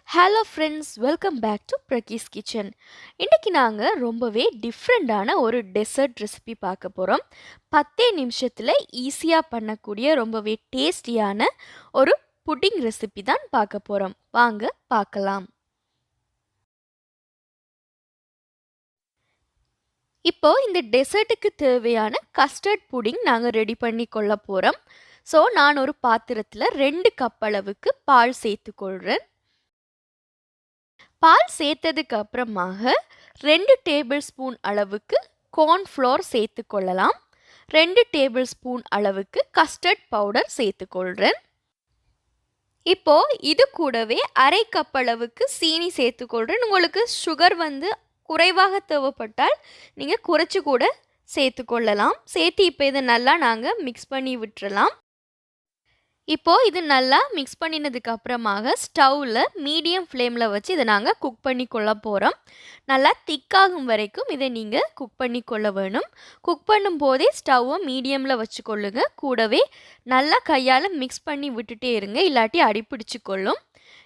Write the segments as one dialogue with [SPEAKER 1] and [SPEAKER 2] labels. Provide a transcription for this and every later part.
[SPEAKER 1] Hello friends, welcome back to Prakeesh kitchen. இன்றைக்கி நாங்கள் ரொம்பவே டிஃப்ரெண்ட்டான ஒரு டெசர்ட் ரெசிபி பார்க்க போகிறோம். 10 நிமிஷத்தில் ஈஸியாக பண்ணக்கூடிய ரொம்பவே டேஸ்டியான ஒரு புட்டிங் ரெசிபி தான் பார்க்க போகிறோம். வாங்க பார்க்கலாம். இப்போ இந்த டெசர்ட்டுக்கு தேவையான கஸ்டர்ட் புடிங் நாங்கள் ரெடி பண்ணி கொள்ள போகிறோம். ஸோ நான் ஒரு பாத்திரத்தில் 2 கப் அளவுக்கு பால் சேர்த்துக்கொள்கிறேன். பால் சேர்த்ததுக்கு அப்புறமாக 2 டேபிள் ஸ்பூன் அளவுக்கு கார்ன்ஃப்ளோர் சேர்த்துக்கொள்ளலாம். 2 டேபிள் ஸ்பூன் அளவுக்கு கஸ்டர்ட் பவுடர் சேர்த்துக்கொள்கிறேன். இப்போ இது கூடவே அரை கப் அளவுக்கு சீனி சேர்த்துக்கொள்கிறேன். உங்களுக்கு சுகர் குறைவாக தேவைப்பட்டால் நீங்கள் குறைச்சி கூட சேர்த்துக்கொள்ளலாம். சேர்த்து இப்போ இதை நல்லா நாங்கள் மிக்ஸ் பண்ணி விட்டுறலாம். இப்போது இது நல்லா மிக்ஸ் பண்ணினதுக்கு அப்புறமாக ஸ்டவ்வில் மீடியம் ஃப்ளேமில் வச்சு இதை நாங்கள் குக் பண்ணி கொள்ள போகிறோம். நல்லா திக்காகும் வரைக்கும் இதை நீங்கள் குக் பண்ணி கொள்ள வேணும். குக் பண்ணும் போதே ஸ்டவ்வை மீடியமில் வச்சுக்கொள்ளுங்க. கூடவே நல்லா கையால் மிக்ஸ் பண்ணி விட்டுட்டே இருங்க, இல்லாட்டி அடிப்பிடிச்சு கொள்ளும்.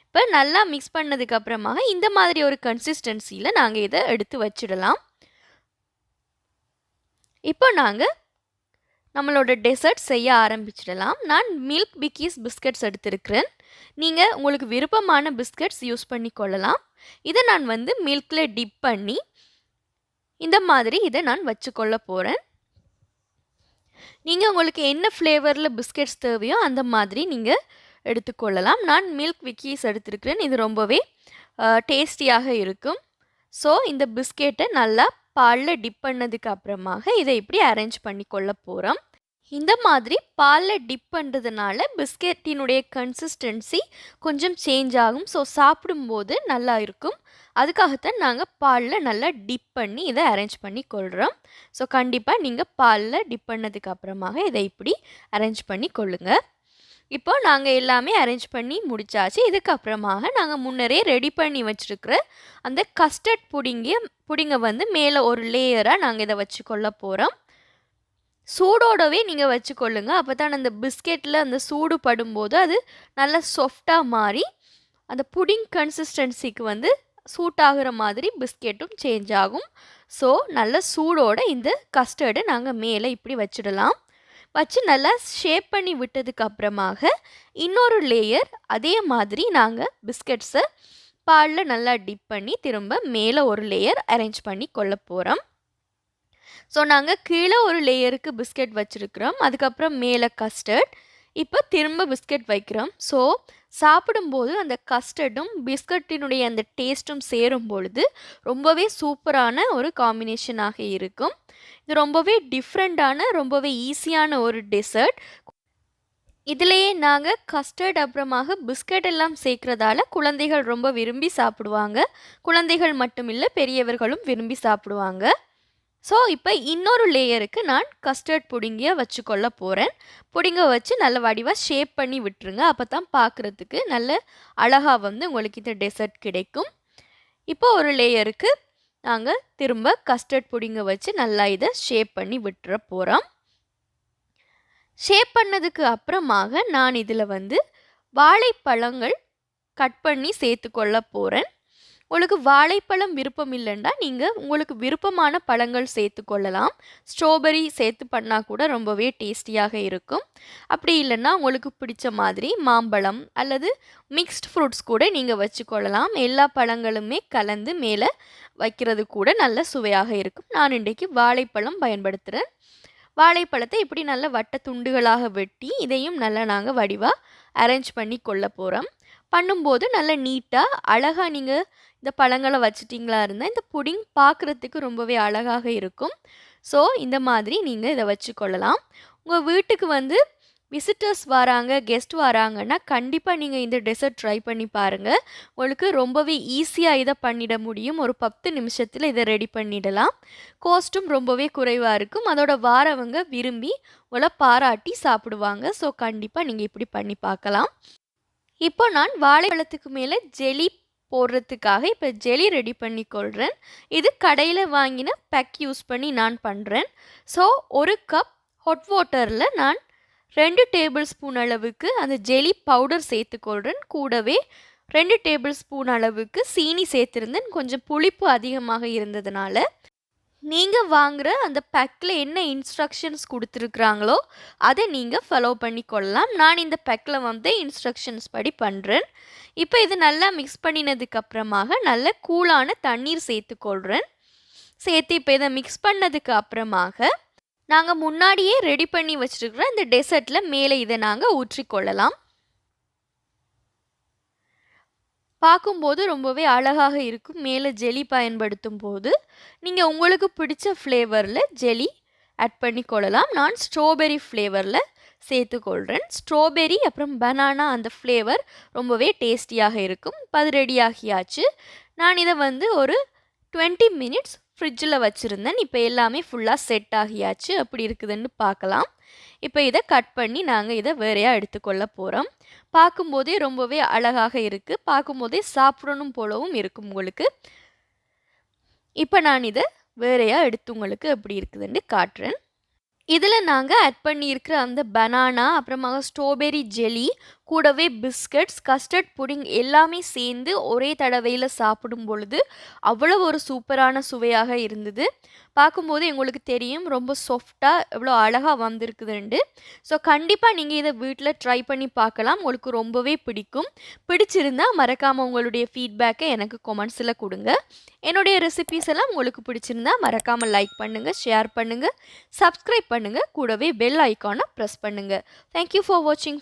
[SPEAKER 1] இப்போ நல்லா மிக்ஸ் பண்ணதுக்கு அப்புறமாக இந்த மாதிரி ஒரு கன்சிஸ்டன்சியில் நாங்கள் இதை எடுத்து வச்சிடலாம். இப்போ நாங்கள் நம்மளோட டெசர்ட் செய்ய ஆரம்பிச்சிடலாம். நான் மில்க் பிஸ்கட்ஸ் எடுத்திருக்கிறேன். நீங்கள் உங்களுக்கு விருப்பமான பிஸ்கட்ஸ் யூஸ் பண்ணி கொள்ளலாம். இதை நான் மில்கில் டிப் பண்ணி இந்த மாதிரி இதை நான் வச்சுக்கொள்ள போகிறேன். நீங்கள் உங்களுக்கு என்ன ஃப்ளேவரில் பிஸ்கட்ஸ் தேவையோ அந்த மாதிரி நீங்கள் எடுத்துக்கொள்ளலாம். நான் மில்க் பிக்கீஸ் எடுத்திருக்கிறேன். இது ரொம்பவே டேஸ்டியாக இருக்கும். ஸோ இந்த பிஸ்கெட்டை நல்லா பாலில் டிப் பண்ணதுக்கு அப்புறமாக இதை இப்படி அரேஞ்ச் பண்ணி கொள்ள போகிறோம். இந்த மாதிரி பாலில் டிப் பண்ணுறதுனால பிஸ்கெட்டினுடைய கன்சிஸ்டன்சி கொஞ்சம் சேஞ்ச் ஆகும். ஸோ சாப்பிடும்போது நல்லா இருக்கும். அதுக்காகத்தான் நாங்கள் பாலில் நல்லா டிப் பண்ணி இதை அரேஞ்ச் பண்ணி கொள்கிறோம். ஸோ கண்டிப்பாக நீங்கள் பாலில் டிப் பண்ணதுக்கு அப்புறமாக இதை இப்படி அரேஞ்ச் பண்ணி கொள்ளுங்கள். இப்போ நாங்கள் எல்லாமே அரேஞ்ச் பண்ணி முடித்தாச்சு. இதுக்கப்புறமாக நாங்கள் முன்னரே ரெடி பண்ணி வச்சுருக்கிற அந்த கஸ்டர்ட் புடிங்கை மேலே ஒரு லேயராக நாங்கள் இதை வச்சுக்கொள்ள போகிறோம். சூடோடவே நீங்கள் வச்சுக்கொள்ளுங்க. அப்போ தான் அந்த பிஸ்கெட்டில் அந்த சூடு படும்போது அது நல்லா சாஃப்டாக மாறி அந்த புடிங் கன்சிஸ்டன்சிக்கு சூட் ஆகிற மாதிரி பிஸ்கெட்டும் சேஞ்ச் ஆகும். ஸோ நல்ல சூடோட இந்த கஸ்டர்டை நாங்கள் மேலே இப்படி வச்சிடலாம். வச்சு நல்லா ஷேப் பண்ணி விட்டதுக்கு அப்புறமாக இன்னொரு லேயர் அதே மாதிரி நாங்கள் பிஸ்கட்ஸை பாலில் நல்லா டிப் பண்ணி திரும்ப மேலே ஒரு லேயர் அரேஞ்ச் பண்ணி கொள்ள போகிறோம். ஸோ நாங்கள் கீழே ஒரு லேயருக்கு பிஸ்கட் வச்சுருக்கிறோம். அதுக்கப்புறம் மேலே கஸ்டர்ட், இப்போ திரும்ப பிஸ்கட் வைக்கிறோம். ஸோ சாப்பிடும்போது அந்த கஸ்டர்டும் பிஸ்கட்டினுடைய அந்த டேஸ்ட்டும் சேரும் பொழுது ரொம்பவே சூப்பரான ஒரு காம்பினேஷனாக இருக்கும். இது ரொம்பவே டிஃப்ரெண்ட்டான ரொம்பவே ஈஸியான ஒரு டெசர்ட். இதிலேயே நாங்கள் கஸ்டர்ட் அப்புறமாக பிஸ்கட் எல்லாம் சேர்க்குறதால குழந்தைகள் ரொம்ப விரும்பி சாப்பிடுவாங்க. குழந்தைகள் மட்டும் இல்லை, பெரியவர்களும் விரும்பி சாப்பிடுவாங்க. ஸோ இப்போ இன்னொரு லேயருக்கு நான் கஸ்டர்ட் புடிங்கியை வச்சுக்கொள்ள போகிறேன். புடிங்க வச்சு நல்ல வடிவாக ஷேப் பண்ணி விட்டுருங்க. அப்போ தான் பார்க்குறதுக்கு நல்ல அழகாக உங்களுக்கு இந்த டெசர்ட் கிடைக்கும். இப்போ ஒரு லேயருக்கு நாங்கள் திரும்ப கஸ்டர்ட் புடிங்க வச்சு நல்லா இதை ஷேப் பண்ணி விட்டுற போகிறோம். ஷேப் பண்ணதுக்கு அப்புறமாக நான் இதில் வாழைப்பழங்கள் கட் பண்ணி சேர்த்துக்கொள்ள போகிறேன். உங்களுக்கு வாழைப்பழம் விருப்பம் இல்லைன்னா நீங்கள் உங்களுக்கு விருப்பமான பழங்கள் சேர்த்துக்கொள்ளலாம். ஸ்ட்ராபெரி சேர்த்து பண்ணால் கூட ரொம்பவே டேஸ்டியாக இருக்கும். அப்படி இல்லைன்னா உங்களுக்கு பிடிச்ச மாதிரி மாம்பழம் அல்லது மிக்ஸ்ட் ஃப்ரூட்ஸ் கூட நீங்கள் வச்சுக்கொள்ளலாம். எல்லா பழங்களுமே கலந்து மேலே வைக்கிறது கூட நல்ல சுவையாக இருக்கும். நான் இன்றைக்கு வாழைப்பழம் பயன்படுத்துகிறேன். வாழைப்பழத்தை இப்படி நல்ல வட்ட துண்டுகளாக வெட்டி இதையும் நல்லா நாங்கள் வடிவாக அரேஞ்ச் பண்ணி கொள்ள போகிறோம். பண்ணும்போது நல்ல நீட்டாக அழகாக நீங்கள் இந்த பழங்களை வச்சிட்டிங்களா இருந்தால் இந்த புடிங் பார்க்குறதுக்கு ரொம்பவே அழகாக இருக்கும். ஸோ இந்த மாதிரி நீங்கள் இதை வச்சுக்கொள்ளலாம். உங்கள் வீட்டுக்கு விசிட்டர்ஸ் வராங்க, கெஸ்ட் வராங்கன்னா கண்டிப்பாக நீங்கள் இந்த டெசர்ட் ட்ரை பண்ணி பாருங்கள். உங்களுக்கு ரொம்பவே ஈஸியாக இதை பண்ணிட முடியும். ஒரு 10 நிமிஷத்தில் இதை ரெடி பண்ணிடலாம். காஸ்ட்டும் ரொம்பவே குறைவாக இருக்கும். அதோட வாரவங்க விரும்பி உங்களை பாராட்டி சாப்பிடுவாங்க. ஸோ கண்டிப்பாக நீங்கள் இப்படி பண்ணி பார்க்கலாம். இப்போ நான் வாழைப்பழத்துக்கு மேலே ஜெலி போடுறதுக்காக இப்போ ஜெலி ரெடி பண்ணி கொள்கிறேன். இது கடையில் வாங்கின பேக் யூஸ் பண்ணி நான் பண்ணுறேன். ஸோ ஒரு கப் ஹாட் வாட்டரில் நான் 2 டேபிள் ஸ்பூன் அளவுக்கு அந்த ஜெலி பவுடர் சேர்த்துக்கொள்கிறேன். கூடவே 2 டேபிள் ஸ்பூன் அளவுக்கு சீனி சேர்த்துருந்தேன். கொஞ்சம் புளிப்பு அதிகமாக இருந்ததுனால. நீங்க வாங்குற அந்த பேக்ல என்ன இன்ஸ்ட்ரக்ஷன்ஸ் குடுத்துருக்காங்களோ, அத நீங்க ஃபாலோ பண்ணிக்கொள்ளலாம். நான் இந்த பேக்ல வந்து இன்ஸ்ட்ரக்ஷன்ஸ் படி பண்றேன். இப்ப இது நல்லா மிக்ஸ் பண்ணினதுக்கு அப்புறமாக நல்ல கூலான தண்ணீர் சேர்த்துக்கொள்றேன். சேர்த்து இப்ப இத மிக்ஸ் பண்ணதுக்கு அப்புறமாக, நாங்க முன்னாடியே ரெடி பண்ணி வச்சிருக்கிற இந்த டெசர்ட்ல மேலே இத நாங்க ஊற்றிக்கொள்ளலாம். பார்க்கும்போது ரொம்பவே அழகாக இருக்கும். மேலே ஜெல்லி பயன்படுத்தும்போது, நீங்க உங்களுக்கு பிடிச்ச ஃப்ளேவர்ல ஜெல்லி ஆட் பண்ணிக்கொள்ளலாம். நான் ஸ்ட்ராபெர்ரி ஃப்ளேவர்ல சேர்த்துக்கொள்றேன். ஸ்ட்ராபெர்ரி அப்புறம் பனானா அந்த ஃப்ளேவர் ரொம்பவே டேஸ்டியாக இருக்கும். இப்ப அது ரெடி ஆகியாச்சு. நான் இத வந்து ஒரு 20 மினிட்ஸ் ஃப்ரிட்ஜில் வச்சுருந்தேன். இப்போ எல்லாமே ஃபுல்லாக செட் ஆகியாச்சு. எப்படி இருக்குதுன்னு பார்க்கலாம். இப்போ இதை கட் பண்ணி நாங்கள் இதை வேறையாக எடுத்துக்கொள்ள போகிறோம். பார்க்கும்போதே ரொம்பவே அழகாக இருக்குது. பார்க்கும்போதே சாப்பிடணும் போலவும் இருக்கும் உங்களுக்கு. இப்போ நான் இதை வேறையாக எடுத்து உங்களுக்கு எப்படி இருக்குதுன்னு காட்டுறேன். இதில் நாங்கள் ஆட் பண்ணியிருக்கிற அந்த பனானா அப்புறமாக ஸ்ட்ராபெர்ரி ஜெல்லி கூடவே பிஸ்கட்ஸ் கஸ்டர்ட் புடிங் எல்லாமே சேர்ந்து ஒரே தடவையில் சாப்பிடும் பொழுது அவ்வளோ ஒரு சூப்பரான சுவையாக இருந்தது. பார்க்கும்போது எங்களுக்கு தெரியும் ரொம்ப சாஃப்டாக எவ்வளோ அழகாக வந்திருக்குதுண்டு. ஸோ கண்டிப்பாக நீங்கள் இதை வீட்டில் ட்ரை பண்ணி பார்க்கலாம். உங்களுக்கு ரொம்பவே பிடிக்கும். பிடிச்சிருந்தா மறக்காமல் உங்களுடைய ஃபீட்பேக்கை எனக்கு கொமெண்ட்ஸில் கொடுங்க. என்னுடைய ரெசிபீஸ் எல்லாம் உங்களுக்கு பிடிச்சிருந்தா மறக்காமல் லைக் பண்ணுங்கள், ஷேர் பண்ணுங்கள், சப்ஸ்கிரைப் பண்ணுங்கள், கூடவே பெல் ஐக்கானை ப்ரெஸ் பண்ணுங்கள். தேங்க்யூ ஃபார் வாட்சிங்.